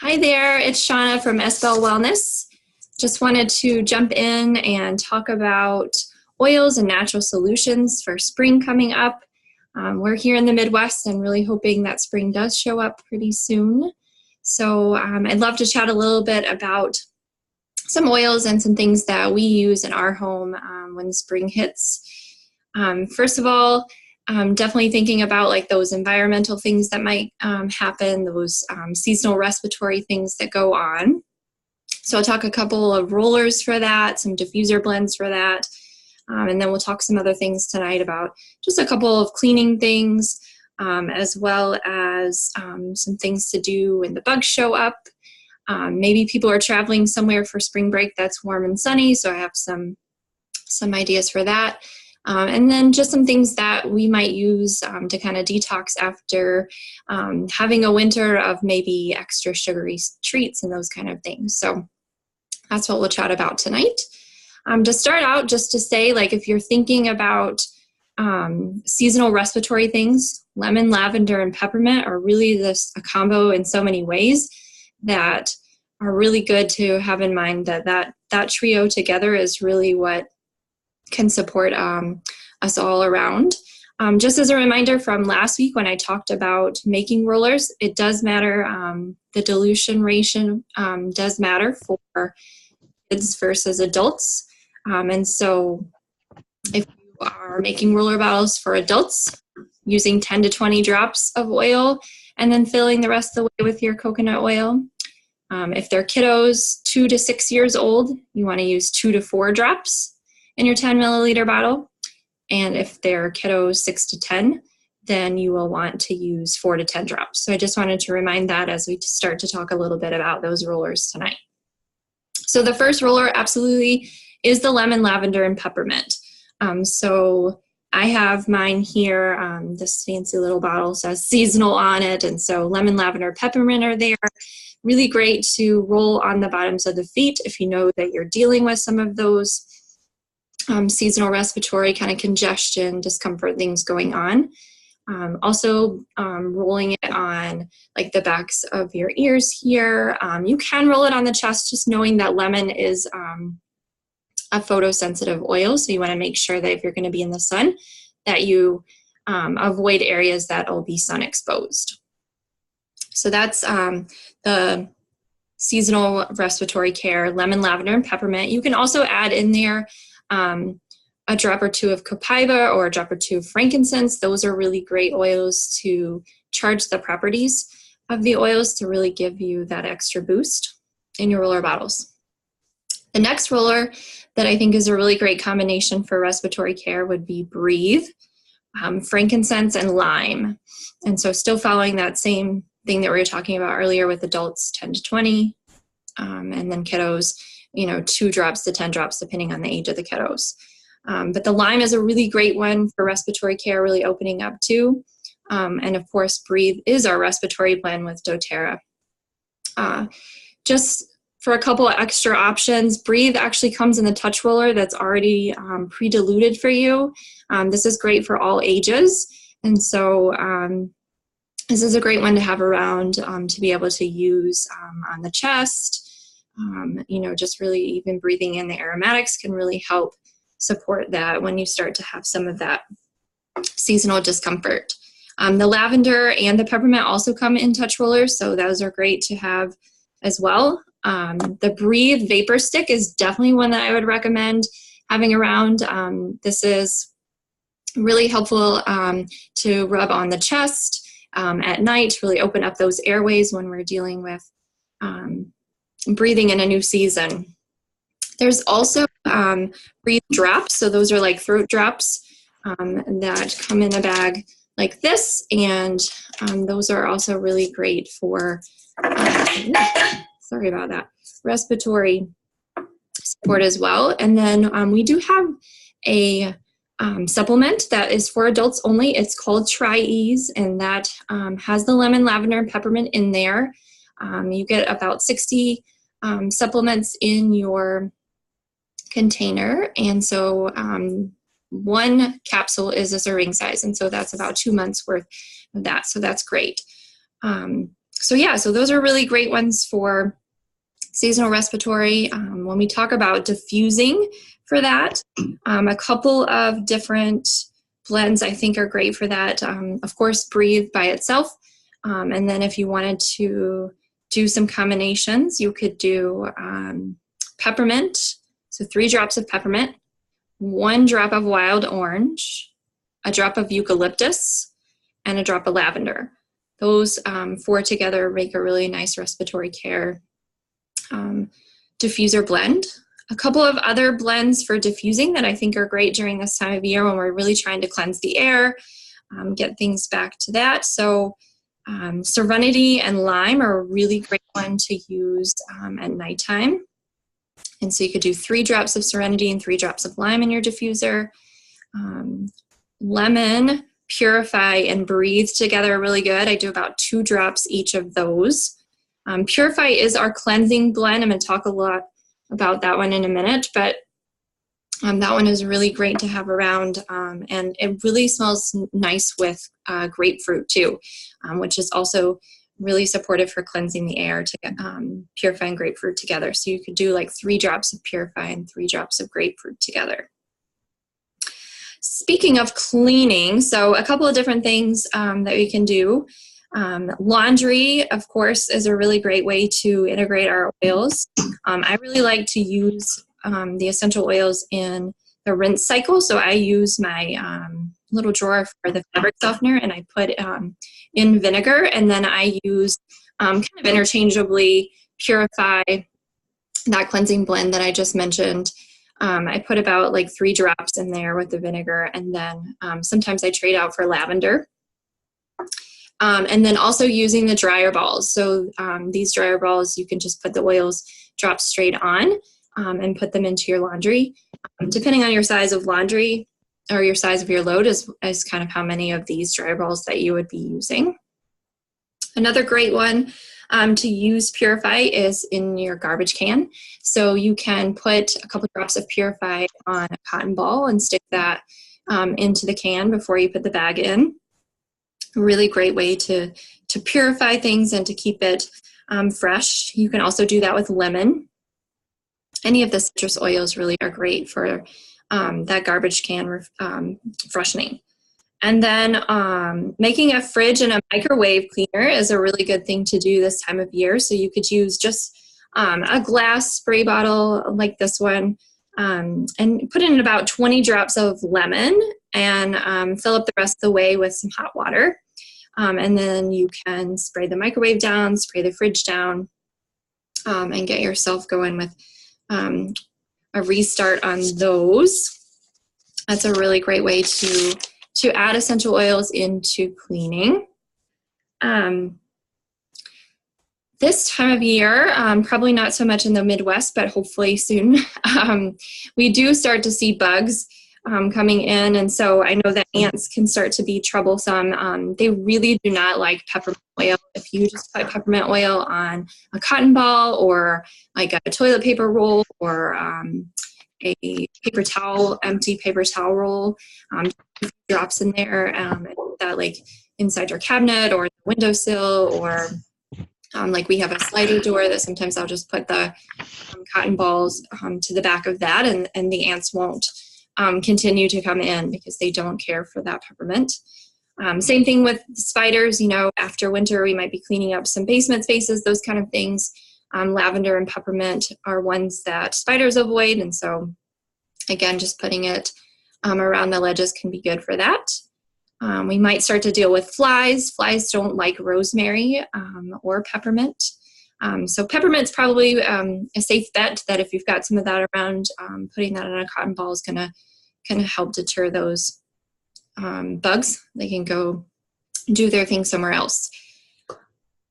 Hi there, it's Shauna from SBell Wellness. Just wanted to jump in and talk about oils and natural solutions for spring coming up. We're here in the Midwest and really hoping that spring does show up pretty soon. So I'd love to chat a little bit about some oils and some things that we use in our home when spring hits. First of all, definitely thinking about like those environmental things that might happen, those seasonal respiratory things that go on. So I'll talk a couple of rollers for that, some diffuser blends for that, and then we'll talk some other things tonight about just a couple of cleaning things, as well as some things to do when the bugs show up. Maybe people are traveling somewhere for spring break that's warm and sunny, so I have some ideas for that. And then just some things that we might use to kind of detox after having a winter of maybe extra sugary treats and those kind of things. So that's what we'll chat about tonight. To start out, just to say, like, if you're thinking about seasonal respiratory things, lemon, lavender, and peppermint are really a combo in so many ways that are really good to have in mind that trio together is really what can support us all around. Just as a reminder from last week when I talked about making rollers, it does matter, the dilution ratio does matter for kids versus adults. And so if you are making roller bottles for adults, using 10 to 20 drops of oil and then filling the rest of the way with your coconut oil. If they're kiddos 2 to 6 years old, you want to use 2 to 4 drops in your 10 milliliter bottle. And if they're kiddos 6 to 10, then you will want to use 4 to 10 drops. So I just wanted to remind that as we start to talk a little bit about those rollers tonight. So the first roller absolutely is the lemon, lavender, and peppermint. So I have mine here. This fancy little bottle says seasonal on it. And so lemon, lavender, peppermint are there. Really great to roll on the bottoms of the feet if you know that you're dealing with some of those seasonal respiratory kind of congestion, discomfort things going on. Also rolling it on like the backs of your ears here. You can roll it on the chest, just knowing that lemon is a photosensitive oil. So you want to make sure that if you're going to be in the sun, that you avoid areas that will be sun exposed. So that's the seasonal respiratory care, lemon, lavender, and peppermint. You can also add in there a drop or two of copaiba or a drop or two of frankincense. Those are really great oils to charge the properties of the oils to really give you that extra boost in your roller bottles. The next roller that I think is a really great combination for respiratory care would be Breathe, frankincense, and lime. And so still following that same thing that we were talking about earlier with adults 10 to 20, and then kiddos, 2 drops to 10 drops depending on the age of the kiddos. But the lime is a really great one for respiratory care, really opening up too. And of course, Breathe is our respiratory blend with doTERRA. Just for a couple of extra options, Breathe actually comes in the touch roller that's already pre-diluted for you. This is great for all ages. And so this is a great one to have around to be able to use on the chest. Just really even breathing in the aromatics can really help support that when you start to have some of that seasonal discomfort. The lavender and the peppermint also come in touch rollers, so those are great to have as well. The Breathe Vapor Stick is definitely one that I would recommend having around. This is really helpful to rub on the chest at night to really open up those airways when we're dealing with breathing in a new season. There's also Breathe drops, so those are like throat drops that come in a bag like this, and those are also really great for sorry about that, respiratory support as well. And then we do have a supplement that is for adults only. It's called Tri-Ease, and that has the lemon, lavender, and peppermint in there. You get about 60 supplements in your container, and so one capsule is a serving size, and so that's about 2 months worth of that, so that's great. So yeah, so those are really great ones for seasonal respiratory. When we talk about diffusing for that, a couple of different blends I think are great for that. Of course, Breathe by itself. And then if you wanted to do some combinations, you could do peppermint, so 3 drops of peppermint, 1 drop of wild orange, a drop of eucalyptus, and a drop of lavender. Those 4 together make a really nice respiratory care diffuser blend. A couple of other blends for diffusing that I think are great during this time of year when we're really trying to cleanse the air, get things back to that. So Serenity and Lime are a really great one to use at nighttime. And so you could do 3 drops of Serenity and 3 drops of lime in your diffuser. Lemon, Purify, and Breathe together are really good. I do about 2 drops each of those. Purify is our cleansing blend. I'm going to talk a lot about that one in a minute, but that one is really great to have around, and it really smells nice with grapefruit too, which is also really supportive for cleansing the air to get Purify and grapefruit together. So you could do like 3 drops of Purify and 3 drops of grapefruit together. Speaking of cleaning, so a couple of different things that we can do. Laundry, of course, is a really great way to integrate our oils. I really like to use the essential oils in the rinse cycle. So I use my little drawer for the fabric softener, and I put in vinegar, and then I use kind of interchangeably Purify, that cleansing blend that I just mentioned. I put about like 3 drops in there with the vinegar, and then sometimes I trade out for lavender. And then also using the dryer balls. So these dryer balls, you can just put the oils drop straight on and put them into your laundry. Depending on your size of laundry or your size of your load is kind of how many of these dryer balls that you would be using. Another great one to use Purify is in your garbage can. So you can put a couple drops of Purify on a cotton ball and stick that into the can before you put the bag in. A really great way to purify things and to keep it fresh. You can also do that with lemon. Any of the citrus oils really are great for that garbage can freshening. And then making a fridge and a microwave cleaner is a really good thing to do this time of year. So you could use just a glass spray bottle like this one and put in about 20 drops of lemon and fill up the rest of the way with some hot water. And then you can spray the microwave down, spray the fridge down, and get yourself going with a restart on those. That's a really great way to add essential oils into cleaning. This time of year, probably not so much in the Midwest, but hopefully soon, we do start to see bugs coming in, and so I know that ants can start to be troublesome. They really do not like peppermint oil. If you just put peppermint oil on a cotton ball or like a toilet paper roll or a paper towel, empty paper towel roll, drops in there, and that like inside your cabinet or the windowsill, or like we have a slider door that sometimes I'll just put the cotton balls to the back of that, and the ants won't continue to come in because they don't care for that peppermint. Same thing with spiders. You know, after winter we might be cleaning up some basement spaces, those kind of things. Lavender and peppermint are ones that spiders avoid, and so again, just putting it around the ledges can be good for that. We might start to deal with flies. Flies don't like rosemary or peppermint. So peppermint's probably a safe bet that if you've got some of that around, putting that on a cotton ball is gonna help deter those bugs. They can go do their thing somewhere else.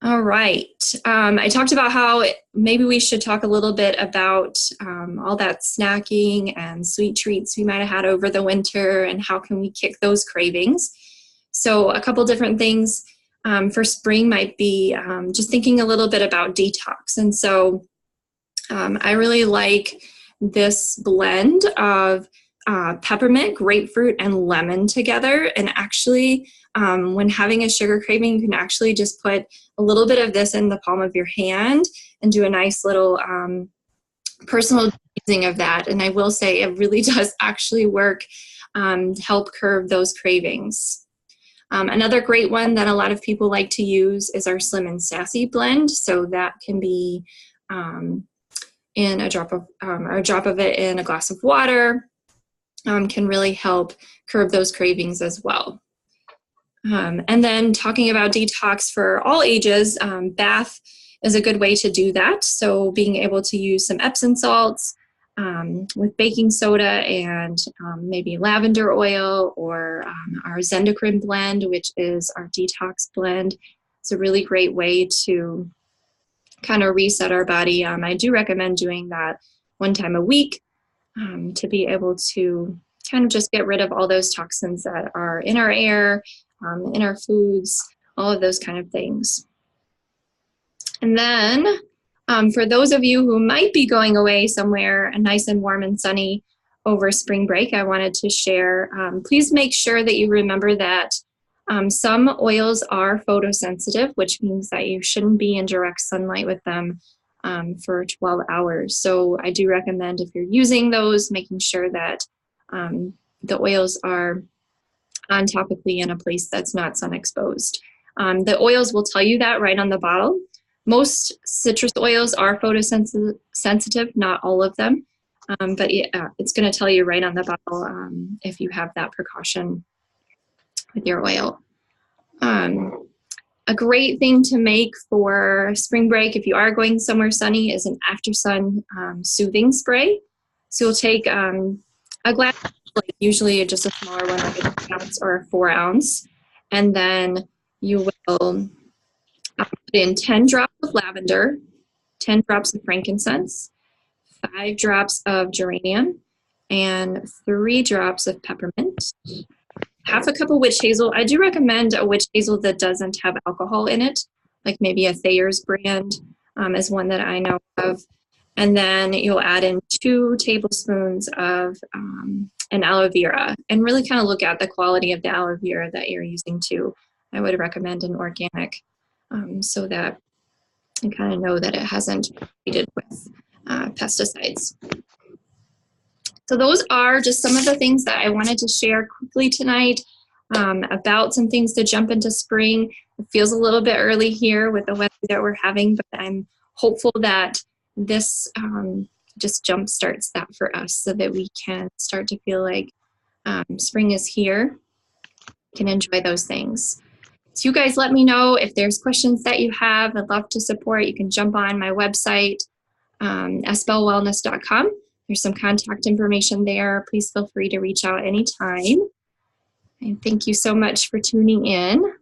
All right. I talked about how maybe we should talk a little bit about all that snacking and sweet treats we might have had over the winter, and how can we kick those cravings. So a couple different things for spring might be just thinking a little bit about detox. And so I really like this blend of peppermint, grapefruit, and lemon together. And actually, when having a sugar craving, you can actually just put a little bit of this in the palm of your hand and do a nice little personal using of that. And I will say it really does actually work, help curb those cravings. Another great one that a lot of people like to use is our Slim and Sassy blend. So that can be in a drop of it in a glass of water. Can really help curb those cravings as well. And then talking about detox for all ages, bath is a good way to do that. So being able to use some Epsom salts with baking soda and maybe lavender oil, or our Zendocrine blend, which is our detox blend. It's a really great way to kind of reset our body. I do recommend doing that one time a week to be able to kind of just get rid of all those toxins that are in our air, in our foods, all of those kind of things. And then for those of you who might be going away somewhere nice and warm and sunny over spring break, I wanted to share, please make sure that you remember that some oils are photosensitive, which means that you shouldn't be in direct sunlight with them for 12 hours. So I do recommend, if you're using those, making sure that the oils are on topically in a place that's not sun exposed. The oils will tell you that right on the bottle. Most citrus oils are photosensitive, not all of them, but it's going to tell you right on the bottle if you have that precaution with your oil. A great thing to make for spring break, if you are going somewhere sunny, is an after sun soothing spray. So you'll take a glass, like usually just a smaller one, like a 2 ounce or a 4 ounce, and then you will put in 10 drops of lavender, 10 drops of frankincense, 5 drops of geranium, and 3 drops of peppermint. Half a cup of witch hazel. I do recommend a witch hazel that doesn't have alcohol in it, like maybe a Thayer's brand is one that I know of. And then you'll add in 2 tablespoons of an aloe vera, and really kind of look at the quality of the aloe vera that you're using too. I would recommend an organic so that you kind of know that it hasn't been treated with pesticides. So those are just some of the things that I wanted to share quickly tonight about some things to jump into spring. It feels a little bit early here with the weather that we're having, but I'm hopeful that this just jump starts that for us so that we can start to feel like spring is here. We can enjoy those things. So you guys let me know if there's questions that you have. I'd love to support. You can jump on my website, SBellWellness.com. There's some contact information there. Please feel free to reach out anytime. And thank you so much for tuning in.